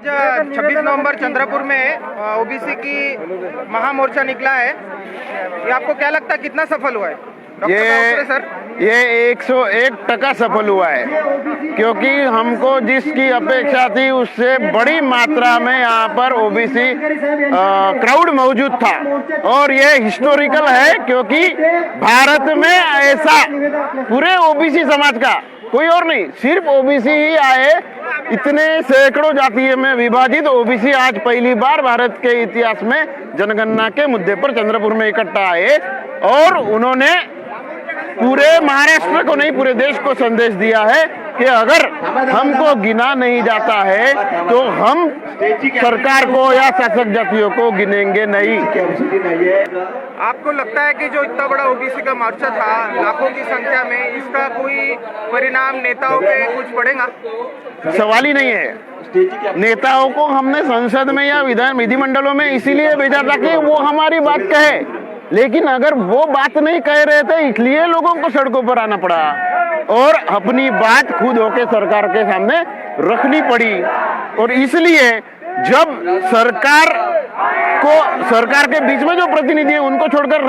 26 नवंबर चंद्रपुर में ओबीसी की महामोर्चा निकला है। ये आपको क्या लगता है कितना सफल हुआ है? ये 101% सफल हुआ है, क्योंकि हमको जिसकी अपेक्षा थी उससे बड़ी मात्रा में यहाँ पर ओबीसी क्राउड मौजूद था। और ये हिस्टोरिकल है, क्योंकि भारत में ऐसा पूरे ओबीसी समाज का कोई और नहीं, सिर्फ ओबीसी ही आए। इतने सैकड़ों जातीय में विभाजित ओबीसी आज पहली बार भारत के इतिहास में जनगणना के मुद्दे पर चंद्रपुर में इकट्ठा आए और उन्होंने पूरे महाराष्ट्र को नहीं, पूरे देश को संदेश दिया है कि अगर हमको गिना नहीं जाता है तो हम सरकार को या शासक जातियों को गिनेंगे नहीं। आपको लगता है कि जो इतना बड़ा ओबीसी का मोर्चा था लाखों की संख्या में, इसका कोई परिणाम नेताओं पे कुछ पड़ेगा? सवाल ही नहीं है। नेताओं को हमने संसद में या विधिमंडलों में इसीलिए भेजा था कि वो हमारी बात कहे, लेकिन अगर वो बात नहीं कह रहे थे इसलिए लोगों को सड़कों पर आना पड़ा और अपनी बात खुद होके सरकार के सामने रखनी पड़ी। और इसलिए जब सरकार के बीच में जो प्रतिनिधि है उनको छोड़कर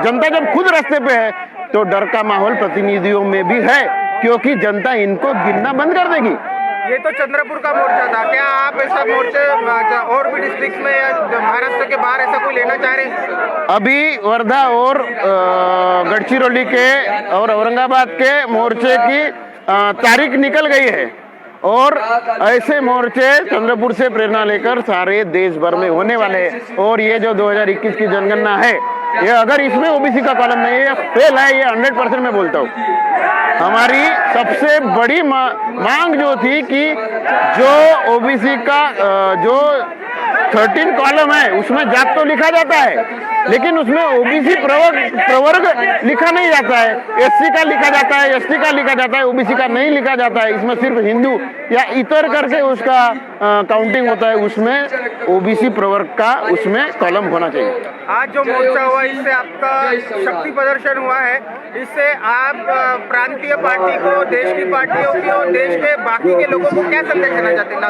जनता जब खुद रास्ते पे है तो डर का माहौल प्रतिनिधियों में भी है, क्योंकि जनता इनको गिनना बंद कर देगी। ये तो चंद्रपुर का मोर्चा था, क्या आप ऐसा मोर्चे और भी डिस्ट्रिक्ट में या महाराष्ट्र के बाहर ऐसा कोई लेना चाह रहे हैं? अभी वर्धा और गढ़चिरौली के और औरंगाबाद के मोर्चे की तारीख निकल गई है और ऐसे मोर्चे चंद्रपुर से प्रेरणा लेकर सारे देश भर में होने वाले हैं। और ये जो 2021 की जनगणना है, ये अगर इसमें ओबीसी का कॉलम नहीं है, फेल है, ये 100% मैं बोलता हूँ। हमारी सबसे बड़ी मांग जो थी कि जो ओबीसी का जो 13 कॉलम है उसमें जात तो लिखा जाता है, लेकिन उसमें ओबीसी प्रवर्ग लिखा नहीं जाता है। एससी का लिखा जाता है, एसटी का लिखा जाता है, ओबीसी का नहीं लिखा जाता है। इसमें सिर्फ हिंदू या इतर करके उसका काउंटिंग होता है, उसमें ओबीसी प्रवर्ग का उसमें कॉलम होना चाहिए। आज जो मोर्चा हुआ इससे आपका शक्ति प्रदर्शन हुआ है, इससे आप प्रांतीय पार्टी को, देश की पार्टियों की और देश के बाकी के लोगों को क्या संदेश देना चाहते हैं?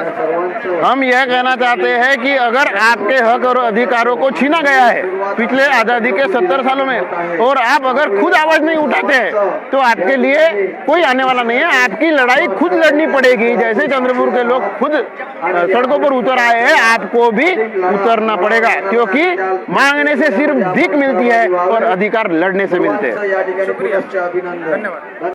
हम यह कहना चाहते हैं कि अगर आपके हक और अधिकारों को छीना गया है पिछले आजादी के 70 सालों में और आप अगर खुद आवाज नहीं उठाते हैं तो आपके लिए कोई आने वाला नहीं है। आपकी लड़ाई खुद लड़नी पड़ेगी। जैसे चंद्रपुर के लोग खुद सड़कों पर उतर आए हैं, आपको भी उतरना पड़ेगा, क्योंकि मांगने से सिर्फ भीख मिलती है और अधिकार लड़ने से मिलते हैं। धन्यवाद।